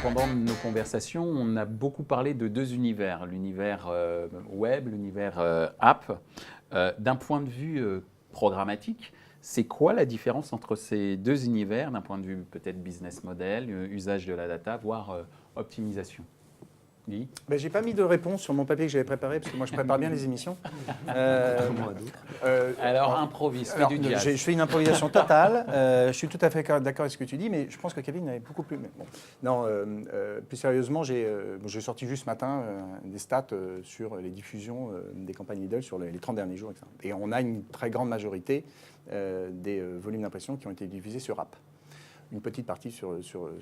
pendant nos conversations, on a beaucoup parlé de deux univers, l'univers web, l'univers app. D'un point de vue programmatique, c'est quoi la différence entre ces deux univers, d'un point de vue peut-être business model, usage de la data, voire optimisation? Guy? Ben, j'ai pas mis de réponse sur mon papier que j'avais préparé, parce que moi je prépare bien les émissions. Alors improvise, fais du jazz. Je fais une improvisation totale. Je suis tout à fait d'accord avec ce que tu dis, mais je pense que Kevin avait beaucoup plus. Mais bon. Non, plus sérieusement, j'ai sorti juste ce matin des stats sur les diffusions des campagnes Lidl sur les 30 derniers jours. Etc. Et on a une très grande majorité des volumes d'impression qui ont été diffusés sur app. Une petite partie sur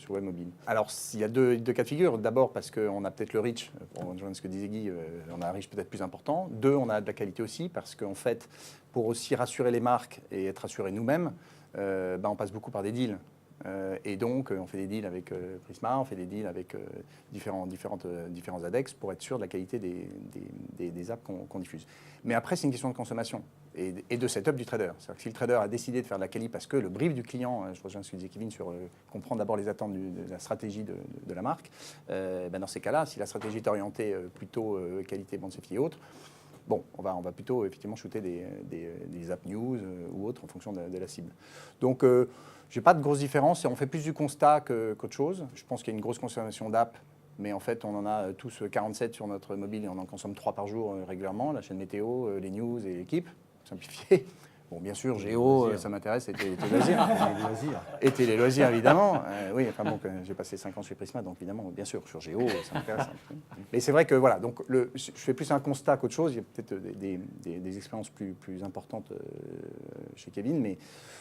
web mobile. Alors, il y a deux cas de figure. D'abord, parce qu'on a peut-être le reach, pour rejoindre ce que disait Guy, on a un reach peut-être plus important. Deux, on a de la qualité aussi, parce qu'en fait, pour aussi rassurer les marques et être rassurés nous-mêmes, on passe beaucoup par des deals. Et donc, on fait des deals avec Prisma, on fait des deals avec différents ADEX pour être sûr de la qualité des apps qu'on diffuse. Mais après, c'est une question de consommation et de setup du trader. C'est-à-dire que si le trader a décidé de faire de la quali parce que le brief du client, je rejoins ce que disait Kevin sur comprendre d'abord les attentes de la stratégie de la marque, dans ces cas-là, si la stratégie est orientée plutôt qualité, bande et autres, bon, on va plutôt effectivement shooter des app news ou autres en fonction de la cible. Donc, je n'ai pas de grosse différence. On fait plus du constat qu'autre chose. Je pense qu'il y a une grosse consommation d'app, mais en fait, on en a tous 47 sur notre mobile et on en consomme 3 par jour régulièrement. La chaîne météo, les news et l'équipe, simplifié. Bon, bien sûr, Géo, ça m'intéresse, et les loisirs. Et les loisirs, évidemment. Oui, enfin bon, j'ai passé 5 ans chez Prisma, donc évidemment, bien sûr, sur Géo, ça m'intéresse. Mais c'est vrai que, voilà, donc je fais plus un constat qu'autre chose. Il y a peut-être des expériences plus importantes chez Kevin, mais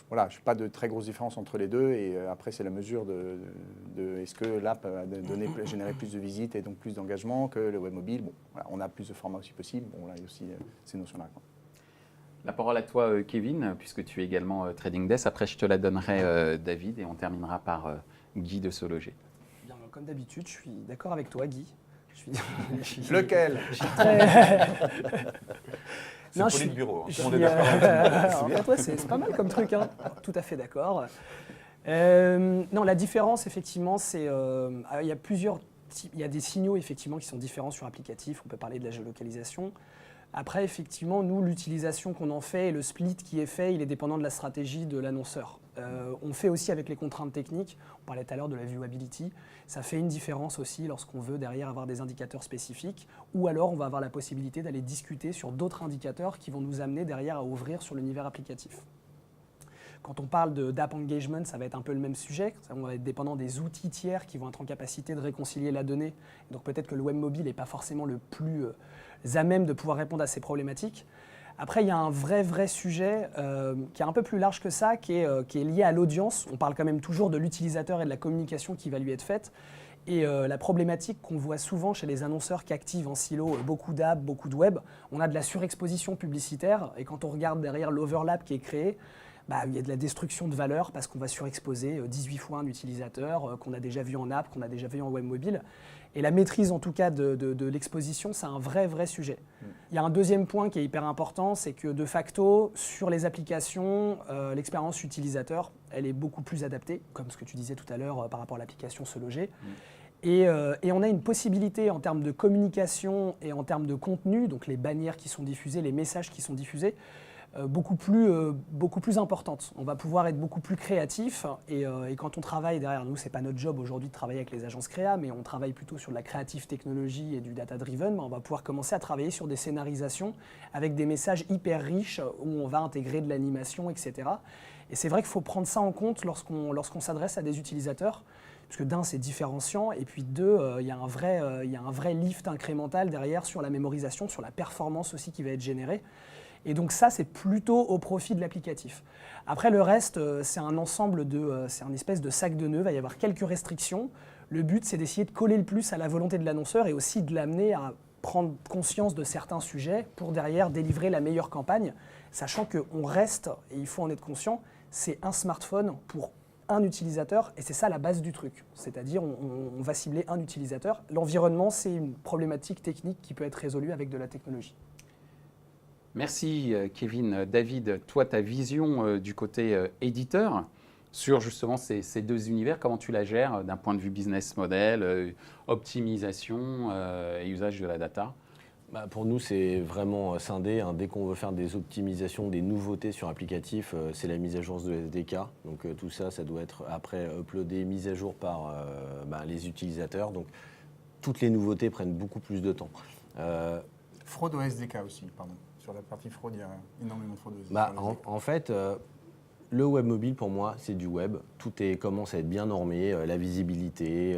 voilà, je ne fais pas de très grosse différence entre les deux. Et après, c'est la mesure de est-ce que l'app a généré plus de visites et donc plus d'engagement que le web mobile. Bon, voilà, on a plus de formats aussi possible. Bon, là, il y a aussi ces notions-là. La parole à toi, Kevin, puisque tu es également Trading Desk. Après, je te la donnerai, David, et on terminera par Guy de Sologer. Bien, comme d'habitude, je suis d'accord avec toi, Guy. Lequel? C'est poli de bureau. C'est pas mal comme truc, hein. Tout à fait d'accord. Non, la différence, effectivement, c'est il y a plusieurs types. Il y a des signaux, effectivement, qui sont différents sur applicatif. On peut parler de la géolocalisation. Après, effectivement, nous, l'utilisation qu'on en fait et le split qui est fait, il est dépendant de la stratégie de l'annonceur. On fait aussi avec les contraintes techniques. On parlait tout à l'heure de la viewability. Ça fait une différence aussi lorsqu'on veut derrière avoir des indicateurs spécifiques, ou alors on va avoir la possibilité d'aller discuter sur d'autres indicateurs qui vont nous amener derrière à ouvrir sur l'univers applicatif. Quand on parle d'app engagement, ça va être un peu le même sujet. On va être dépendant des outils tiers qui vont être en capacité de réconcilier la donnée. Donc peut-être que le web mobile n'est pas forcément le plus à même de pouvoir répondre à ces problématiques. Après, il y a un vrai sujet qui est un peu plus large que ça, qui est lié à l'audience. On parle quand même toujours de l'utilisateur et de la communication qui va lui être faite. Et la problématique qu'on voit souvent chez les annonceurs qui activent en silo beaucoup d'apps, beaucoup de web, on a de la surexposition publicitaire. Et quand on regarde derrière l'overlap qui est créé, il y a de la destruction de valeur parce qu'on va surexposer 18 fois un utilisateur qu'on a déjà vu en app, qu'on a déjà vu en web mobile. Et la maîtrise, en tout cas, de l'exposition, c'est un vrai sujet. Il y a un deuxième point qui est hyper important, c'est que de facto, sur les applications, l'expérience utilisateur, elle est beaucoup plus adaptée, comme ce que tu disais tout à l'heure par rapport à l'application Se Loger. Et on a une possibilité en termes de communication et en termes de contenu, donc les bannières qui sont diffusées, les messages qui sont diffusés, beaucoup plus importante. On va pouvoir être beaucoup plus créatif et quand on travaille derrière nous, c'est pas notre job aujourd'hui de travailler avec les agences créa, mais on travaille plutôt sur de la creative technology et du data driven. On va pouvoir commencer à travailler sur des scénarisations avec des messages hyper riches où on va intégrer de l'animation, etc. Et c'est vrai qu'il faut prendre ça en compte lorsqu'on s'adresse à des utilisateurs. Parce que d'un, c'est différenciant, et puis deux, il y a un vrai lift incrémental derrière sur la mémorisation, sur la performance aussi qui va être générée. Et donc ça, c'est plutôt au profit de l'applicatif. Après, le reste, c'est un ensemble c'est un espèce de sac de nœuds. Il va y avoir quelques restrictions. Le but, c'est d'essayer de coller le plus à la volonté de l'annonceur et aussi de l'amener à prendre conscience de certains sujets pour derrière délivrer la meilleure campagne, sachant qu'on reste, et il faut en être conscient, c'est un smartphone pour un utilisateur, et c'est ça la base du truc. C'est-à-dire, on va cibler un utilisateur. L'environnement, c'est une problématique technique qui peut être résolue avec de la technologie. Merci Kevin. David, toi, ta vision du côté éditeur, sur justement ces deux univers. Comment tu la gères d'un point de vue business model, optimisation et usage de la data? Pour nous, c'est vraiment scindé. Dès qu'on veut faire des optimisations, des nouveautés sur applicatif, c'est la mise à jour de SDK. Donc tout ça, ça doit être après uploadé, mis à jour par les utilisateurs. Donc toutes les nouveautés prennent beaucoup plus de temps. Fraude au SDK aussi, pardon. Sur la partie fraude, il y a énormément de fraude au SDK. En fait, le web mobile, pour moi, c'est du web. Tout commence à être bien normé, la visibilité,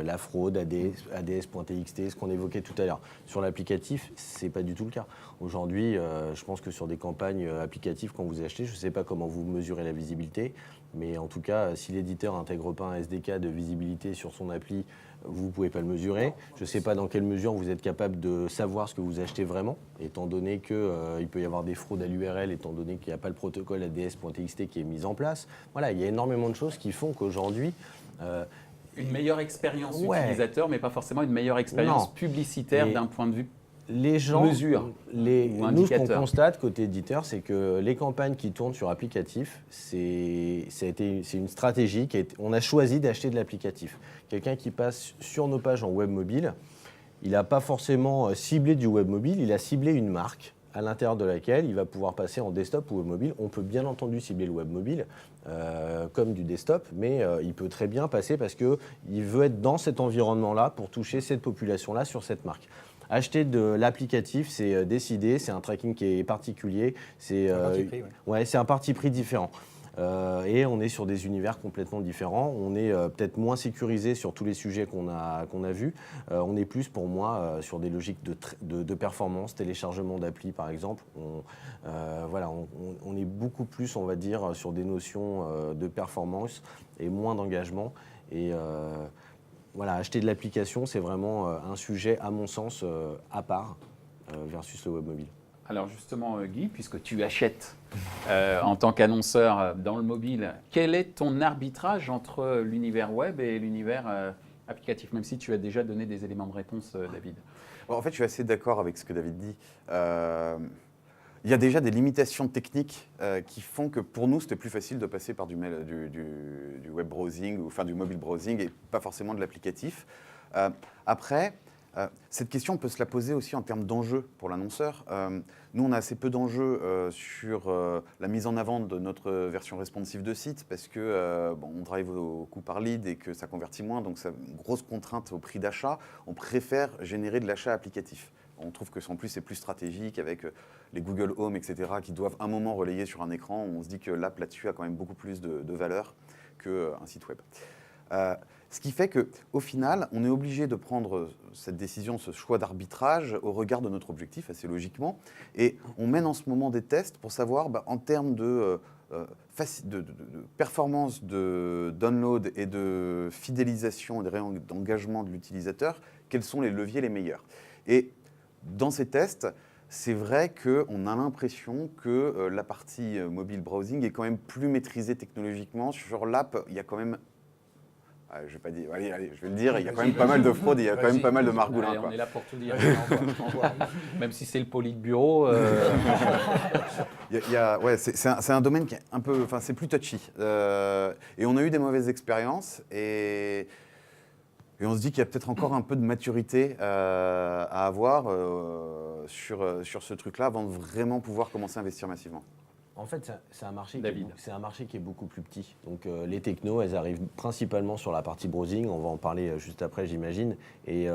la fraude, ADS.txt, ce qu'on évoquait tout à l'heure. Sur l'applicatif, ce n'est pas du tout le cas. Aujourd'hui, je pense que sur des campagnes applicatives, quand vous achetez, je ne sais pas comment vous mesurez la visibilité, mais en tout cas, si l'éditeur n'intègre pas un SDK de visibilité sur son appli, vous ne pouvez pas le mesurer. Je ne sais pas dans quelle mesure vous êtes capable de savoir ce que vous achetez vraiment, étant donné qu'il peut y avoir des fraudes à l'URL, étant donné qu'il n'y a pas le protocole ADS.txt qui est mis en place. Voilà, il y a énormément de choses qui font qu'aujourd'hui... une meilleure expérience utilisateur, mais pas forcément une meilleure expérience publicitaire d'un point de vue les gens, nous, ce qu'on constate côté éditeur, c'est que les campagnes qui tournent sur applicatif, c'est une stratégie. On a choisi d'acheter de l'applicatif. Quelqu'un qui passe sur nos pages en web mobile, il n'a pas forcément ciblé du web mobile, il a ciblé une marque à l'intérieur de laquelle il va pouvoir passer en desktop ou web mobile. On peut bien entendu cibler le web mobile comme du desktop, mais il peut très bien passer parce qu'il veut être dans cet environnement-là pour toucher cette population-là sur cette marque. Acheter de l'applicatif, c'est décider, c'est un tracking qui est particulier, c'est un parti pris différent. Et on est sur des univers complètement différents. On est peut-être moins sécurisé sur tous les sujets qu'on a vus. On est plus, pour moi, sur des logiques de performance, téléchargement d'appli par exemple. On est beaucoup plus, on va dire, sur des notions de performance et moins d'engagement. Et acheter de l'application, c'est vraiment un sujet, à mon sens, à part versus le web mobile. Alors justement, Guy, puisque tu achètes en tant qu'annonceur dans le mobile, quel est ton arbitrage entre l'univers web et l'univers applicatif, même si tu as déjà donné des éléments de réponse, David? En fait, je suis assez d'accord avec ce que David dit. Il y a déjà des limitations techniques qui font que pour nous, c'était plus facile de passer par du web browsing, ou enfin du mobile browsing, et pas forcément de l'applicatif. Après, cette question, on peut se la poser aussi en termes d'enjeux pour l'annonceur. Nous, on a assez peu d'enjeux sur la mise en avant de notre version responsive de site parce que on drive au coût par lead et que ça convertit moins, donc c'est une grosse contrainte au prix d'achat. On préfère générer de l'achat applicatif. On trouve que en plus c'est plus stratégique avec les Google Home, etc., qui doivent un moment relayer sur un écran. On se dit que l'app là-dessus a quand même beaucoup plus de valeur qu'un site web. Ce qui fait qu'au final, on est obligé de prendre cette décision, ce choix d'arbitrage au regard de notre objectif, assez logiquement. Et on mène en ce moment des tests pour savoir, en termes de performance de download et de fidélisation et d'engagement de l'utilisateur, quels sont les leviers les meilleurs. Et dans ces tests, c'est vrai qu'on a l'impression que la partie mobile browsing est quand même plus maîtrisée technologiquement. Sur l'app, il y a quand même... je vais pas dire, allez, je vais le dire, il y a quand même pas mal de fraudes, il y a quand même pas mal de margoulins. On est là pour tout dire, même si c'est le politburo. C'est un domaine qui est un peu, c'est plus touchy. Et on a eu des mauvaises expériences et on se dit qu'il y a peut-être encore un peu de maturité à avoir sur ce truc-là avant de vraiment pouvoir commencer à investir massivement. En fait, c'est un marché qui est beaucoup plus petit. Donc les technos, elles arrivent principalement sur la partie browsing. On va en parler juste après, j'imagine. Et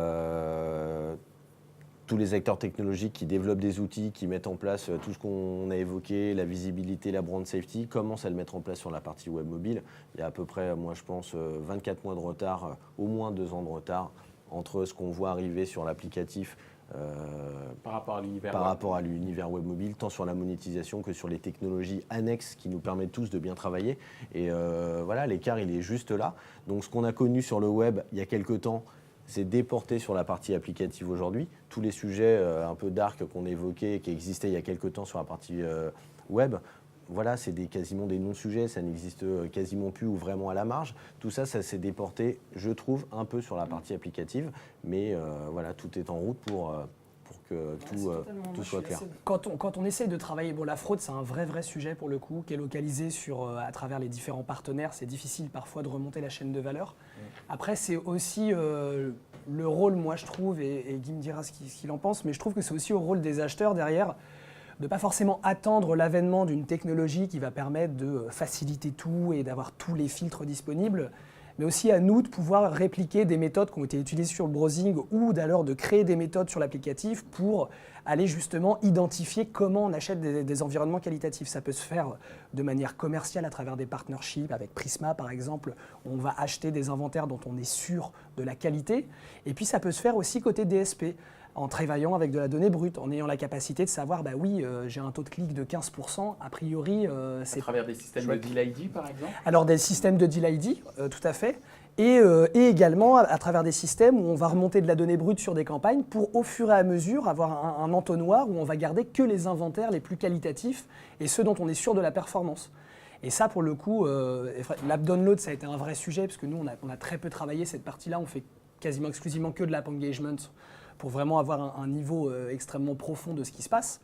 tous les acteurs technologiques qui développent des outils, qui mettent en place tout ce qu'on a évoqué, la visibilité, la brand safety, commencent à le mettre en place sur la partie web mobile. Il y a à peu près, moi je pense, 24 mois de retard, au moins 2 ans de retard entre ce qu'on voit arriver sur l'applicatif par rapport à l'univers web mobile, tant sur la monétisation que sur les technologies annexes qui nous permettent tous de bien travailler. Et l'écart, il est juste là. Donc ce qu'on a connu sur le web il y a quelques temps, c'est déporté sur la partie applicative aujourd'hui. Tous les sujets un peu dark qu'on évoquait, qui existaient il y a quelques temps sur la partie web, c'est quasiment des non-sujets, ça n'existe quasiment plus ou vraiment à la marge. Tout ça, ça s'est déporté, je trouve, un peu sur la partie applicative, mais tout est en route pour que tout soit clair. Quand on essaye de travailler, bon, la fraude, c'est un vrai sujet pour le coup, qui est localisé à travers les différents partenaires. C'est difficile parfois de remonter la chaîne de valeur. Après, c'est aussi le rôle, moi je trouve, et Guy me dira ce qu'il en pense, mais je trouve que c'est aussi au rôle des acheteurs derrière de ne pas forcément attendre l'avènement d'une technologie qui va permettre de faciliter tout et d'avoir tous les filtres disponibles, mais aussi à nous de pouvoir répliquer des méthodes qui ont été utilisées sur le browsing ou d'ailleurs de créer des méthodes sur l'applicatif pour aller justement identifier comment on achète des environnements qualitatifs. Ça peut se faire de manière commerciale à travers des partnerships avec Prisma par exemple. On va acheter des inventaires dont on est sûr de la qualité. Et puis ça peut se faire aussi côté DSP, en travaillant avec de la donnée brute, en ayant la capacité de savoir, bah oui, j'ai un taux de clic de 15%, a priori, c'est... À travers des systèmes de Deal ID, par exemple? Alors, des systèmes de Deal ID, tout à fait, et également à travers des systèmes où on va remonter de la donnée brute sur des campagnes pour, au fur et à mesure, avoir un entonnoir où on va garder que les inventaires les plus qualitatifs et ceux dont on est sûr de la performance. Et ça, pour le coup, l'app download, ça a été un vrai sujet, parce que nous, on a très peu travaillé cette partie-là, on fait quasiment exclusivement que de l'app engagement, pour vraiment avoir un niveau extrêmement profond de ce qui se passe.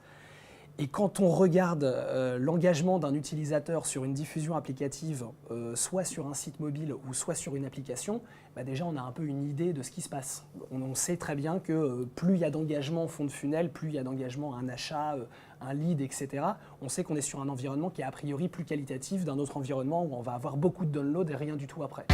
Et quand on regarde l'engagement d'un utilisateur sur une diffusion applicative, soit sur un site mobile ou soit sur une application, bah déjà on a un peu une idée de ce qui se passe. On sait très bien que plus il y a d'engagement au fond de funnel, plus il y a d'engagement, un achat, un lead, etc. On sait qu'on est sur un environnement qui est a priori plus qualitatif d'un autre environnement où on va avoir beaucoup de downloads et rien du tout après.